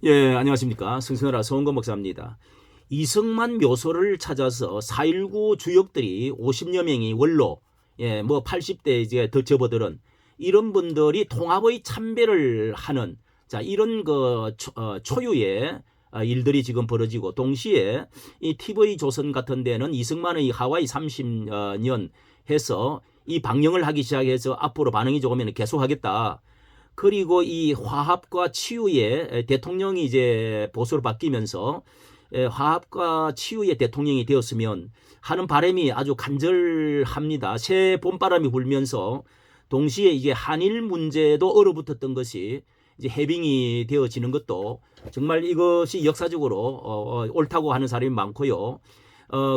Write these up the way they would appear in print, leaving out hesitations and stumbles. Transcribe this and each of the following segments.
예, 안녕하십니까. 성선하라 서원건 목사입니다. 이승만 묘소를 찾아서 4.19 주역들이 50여 명이 원로, 예, 뭐 80대 이제 더 접어들은 이런 분들이 통합의 참배를 하는 자, 이런 초유의 일들이 지금 벌어지고 동시에 이 TV 조선 같은 데는 이승만의 하와이 30년 해서 이 방영을 하기 시작해서 앞으로 반응이 좋으면 계속하겠다. 그리고 이 화합과 치유의 대통령이 이제 보수로 바뀌면서 화합과 치유의 대통령이 되었으면 하는 바람이 아주 간절합니다. 새 봄바람이 불면서 동시에 이제 한일 문제도 얼어붙었던 것이 이제 해빙이 되어지는 것도 정말 이것이 역사적으로 옳다고 하는 사람이 많고요.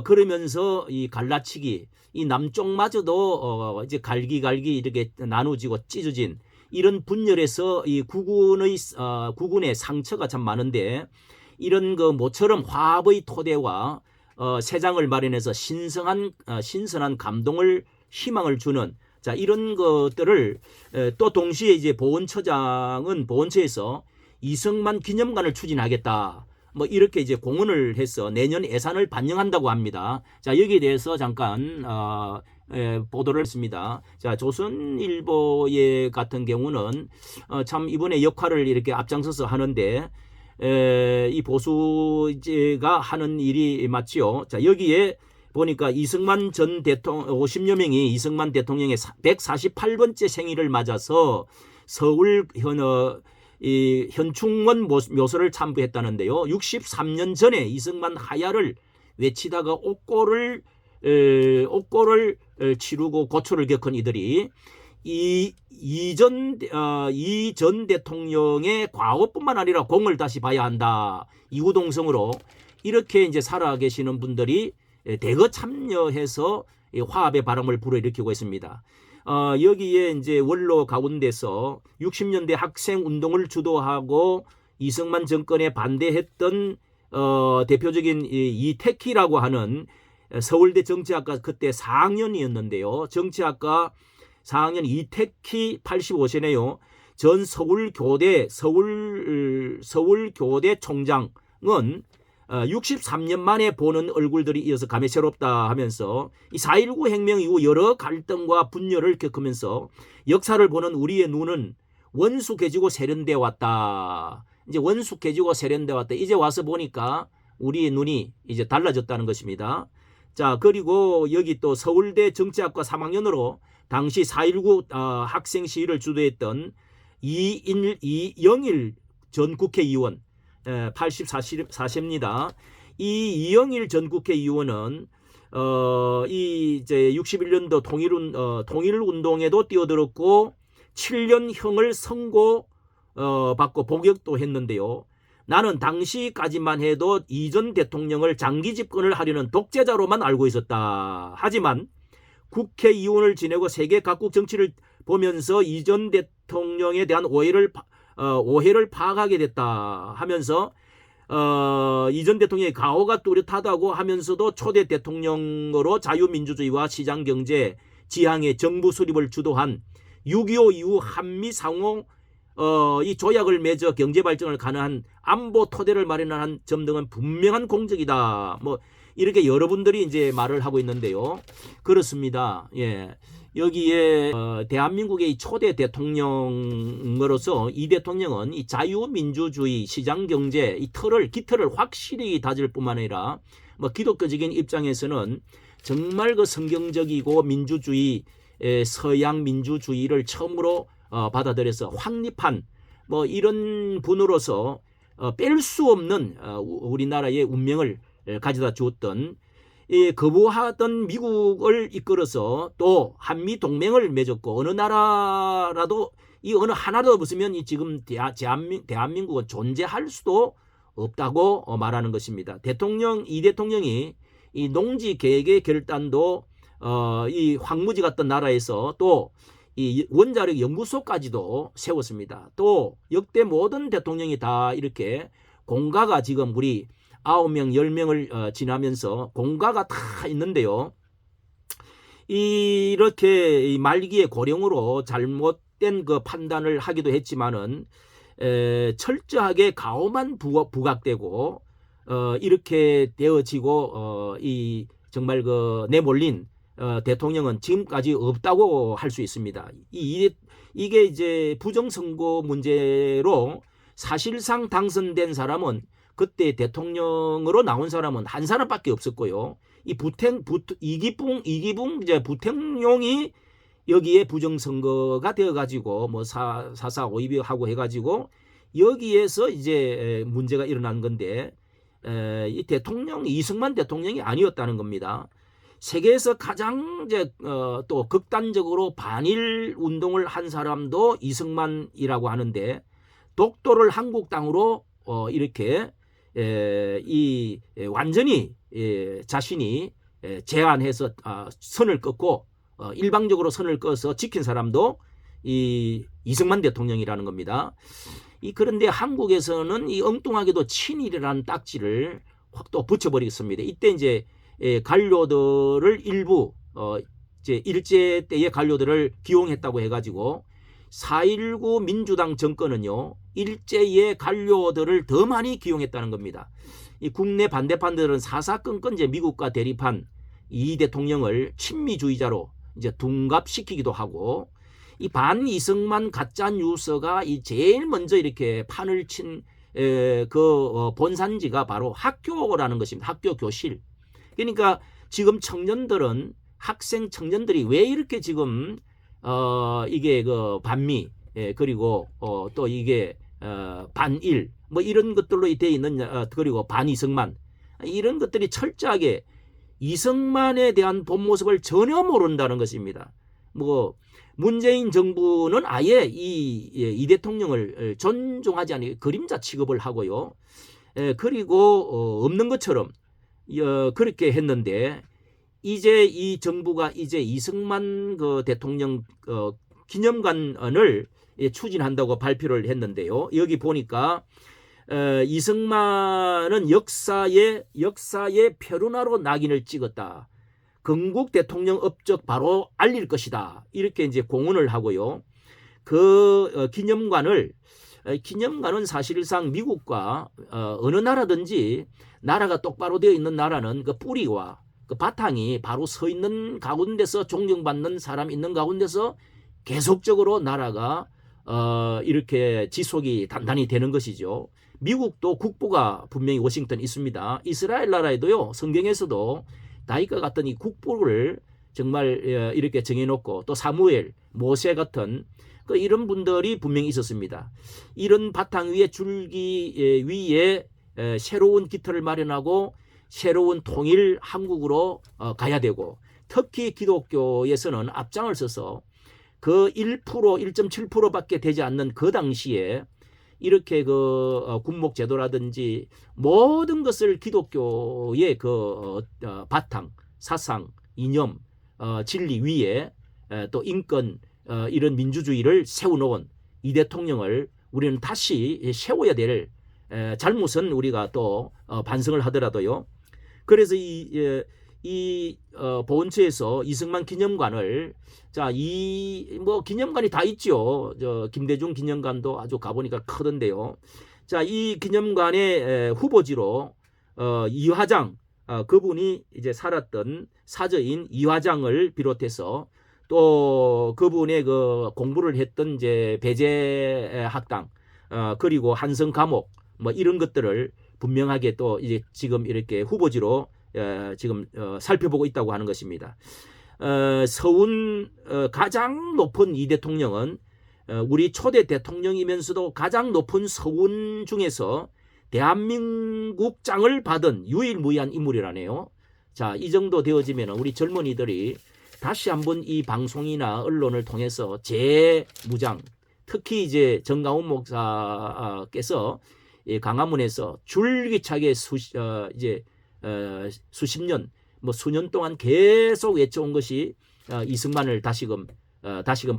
그러면서 이 갈라치기, 이 남쪽마저도 이제 갈기갈기 이렇게 나누어지고 찢어진 이런 분열에서 이 국군의 상처가 참 많은데 이런 모처럼 화합의 토대와 세장을 마련해서 신선한 감동을 희망을 주는 자 이런 것들을 또 동시에 이제 보훈처장은 보훈처에서 이승만 기념관을 추진하겠다. 뭐 이렇게 이제 공언을 해서 내년 예산을 반영한다고 합니다. 자 여기에 대해서 잠깐 보도를 했습니다. 자 조선일보의 같은 경우는 참 이번에 역할을 이렇게 앞장서서 하는데 이 보수제가 하는 일이 맞지요. 자 여기에 보니까 이승만 전 대통령 50여 명이 이승만 대통령의 148번째 생일을 맞아서 서울 현충원 묘소를 참배했다는데요. 63년 전에 이승만 하야를 외치다가 옥고를 치르고 고초를 겪은 이들이 이전 대통령의 과거뿐만 아니라 공을 다시 봐야 한다. 이구동성으로 이렇게 이제 살아계시는 분들이 대거 참여해서 화합의 바람을 불어일으키고 있습니다. 여기에 이제 원로 가운데서 60년대 학생 운동을 주도하고 이승만 정권에 반대했던 대표적인 이태키라고 하는 서울대 정치학과 그때 4학년이었는데요. 정치학과 4학년 이태키 85세네요. 전 서울교대 총장은 63년 만에 보는 얼굴들이 이어서 감회 새롭다 하면서 이 4.19 혁명 이후 여러 갈등과 분열을 겪으면서 역사를 보는 우리의 눈은 원숙해지고 세련되어 왔다. 이제 원숙해지고 세련되어 왔다. 이제 와서 보니까 우리의 눈이 이제 달라졌다는 것입니다. 자 그리고 여기 또 서울대 정치학과 3학년으로 당시 4.19 학생 시위를 주도했던 이영일 전 국회의원 84세입니다. 이 이영일 전 국회의원은 이제 61년도 통일운동에도 뛰어들었고 7년형을 선고 받고 복역도 했는데요. 나는 당시까지만 해도 이전 대통령을 장기 집권을 하려는 독재자로만 알고 있었다. 하지만 국회의원을 지내고 세계 각국 정치를 보면서 이전 대통령에 대한 오해를 파악하게 됐다 하면서 이전 대통령의 가오가 뚜렷하다고 하면서도 초대 대통령으로 자유민주주의와 시장경제 지향의 정부 수립을 주도한 6.25 이후 한미 상호 이 조약을 맺어 경제발전을 가능한 안보 토대를 마련한 점 등은 분명한 공적이다. 뭐 이렇게 여러분들이 이제 말을 하고 있는데요. 그렇습니다. 예. 여기에 대한민국의 초대 대통령으로서 이 대통령은 이 자유민주주의 시장경제 이 기틀을 확실히 다질 뿐만 아니라 뭐 기독교적인 입장에서는 정말 그 성경적이고 민주주의 서양 민주주의를 처음으로 받아들여서 확립한 뭐 이런 분으로서 뺄 수 없는 우리나라의 운명을 가져다 주었던 거부하던 미국을 이끌어서 또 한미 동맹을 맺었고 어느 나라라도 이 어느 하나도 없으면 이 지금 대한민국은 존재할 수도 없다고 말하는 것입니다. 이 대통령이 이 농지 계획의 결단도 이 황무지 같던 나라에서 또 이 원자력 연구소까지도 세웠습니다. 또 역대 모든 대통령이 다 이렇게 공가가 지금 우리 9명, 10명을 지나면서 공가가 다 있는데요. 이렇게 말기의 고령으로 잘못된 그 판단을 하기도 했지만은 철저하게 가오만 부각되고 이렇게 되어지고 이 정말 그 내몰린 대통령은 지금까지 없다고 할 수 있습니다. 이게 이제 부정선거 문제로 사실상 당선된 사람은 그때 대통령으로 나온 사람은 한 사람밖에 없었고요. 이 이기붕 이제 부탱용이 여기에 부정선거가 되어가지고 뭐 4.4.5.12 하고 해가지고 여기에서 이제 문제가 일어난 건데 이 대통령 이승만 대통령이 아니었다는 겁니다. 세계에서 가장 이제 또 극단적으로 반일 운동을 한 사람도 이승만이라고 하는데 독도를 한국 땅으로 이렇게 완전히 자신이 제안해서 선을 긋고 일방적으로 선을 꺼서 지킨 사람도 이 이승만 대통령이라는 겁니다. 그런데 한국에서는 이 엉뚱하게도 친일이라는 딱지를 확 또 붙여버리겠습니다. 이때 이제 관료들을 일부 이제 일제 때의 관료들을 기용했다고 해가지고 4.19 민주당 정권은요 일제의 관료들을 더 많이 기용했다는 겁니다. 이 국내 반대파들은 사사건건 이제 미국과 대립한 이 대통령을 친미주의자로 이제 둔갑시키기도 하고 이 반이승만 가짜 뉴스가 이 제일 먼저 이렇게 판을 친 그 본산지가 바로 학교라는 것입니다. 학교 교실. 그러니까 지금 청년들은 학생 청년들이 왜 이렇게 지금 이게 그 반미 그리고 또 이게 반일 뭐 이런 것들로 되어 있는 그리고 반이승만 이런 것들이 철저하게 이승만에 대한 본 모습을 전혀 모른다는 것입니다. 뭐 문재인 정부는 아예 이 대통령을 존중하지 않고 그림자 취급을 하고요. 그리고 없는 것처럼 그렇게 했는데 이제 이 정부가 이제 이승만 그 대통령 기념관을 추진한다고 발표를 했는데요. 여기 보니까 이승만은 역사의 페루나로 낙인을 찍었다. 건국 대통령 업적 바로 알릴 것이다. 이렇게 이제 공언을 하고요. 그 기념관은 사실상 미국과 어느 나라든지 나라가 똑바로 되어 있는 나라는 그 뿌리와 그 바탕이 바로 서 있는 가운데서 존경받는 사람 있는 가운데서 계속적으로 나라가 이렇게 지속이 단단히 되는 것이죠. 미국도 국부가 분명히 워싱턴 있습니다. 이스라엘 나라에도요 성경에서도 다윗과 같은 이 국부를 정말 이렇게 정해놓고 또 사무엘, 모세 같은 이런 분들이 분명히 있었습니다. 이런 바탕 위에 줄기 위에 새로운 기틀을 마련하고 새로운 통일 한국으로 가야 되고 특히 기독교에서는 앞장을 서서 그 1%, 1.7%밖에 되지 않는 그 당시에 이렇게 그 군목 제도라든지 모든 것을 기독교의 그 바탕, 사상, 이념, 진리 위에 또 인권 이런 민주주의를 세워놓은 이 대통령을 우리는 다시 세워야 될 잘못은 우리가 또 반성을 하더라도요. 그래서 이 보훈처에서 이승만 기념관을 뭐 기념관이 다 있죠. 김대중 기념관도 아주 가보니까 크던데요. 이 기념관의 후보지로 이화장 그분이 이제 살았던 사저인 이화장을 비롯해서 또 그분의 그 공부를 했던 이제 배제학당 그리고 한성 감옥 뭐 이런 것들을 분명하게 또 이제 지금 이렇게 후보지로 지금 살펴보고 있다고 하는 것입니다. 서훈 가장 높은 이 대통령은 우리 초대 대통령이면서도 가장 높은 서훈 중에서 대한민국장을 받은 유일무이한 인물이라네요. 이 정도 되어지면 우리 젊은이들이 다시 한번 이 방송이나 언론을 통해서 재무장, 특히 이제 정강훈 목사께서 강화문에서 줄기차게 수십 년, 뭐 수년 동안 계속 외쳐온 것이 이승만을 다시금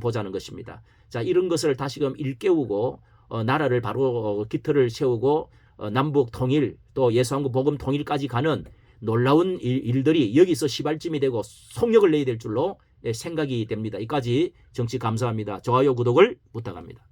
보자는 것입니다. 이런 것을 다시금 일깨우고 나라를 바로 기틀을 세우고 남북 통일 또 예수한국 복음 통일까지 가는 놀라운 일들이 여기서 시발점이 되고 속력을 내야 될 줄로 생각이 됩니다. 이까지 정치 감사합니다. 좋아요 구독을 부탁합니다.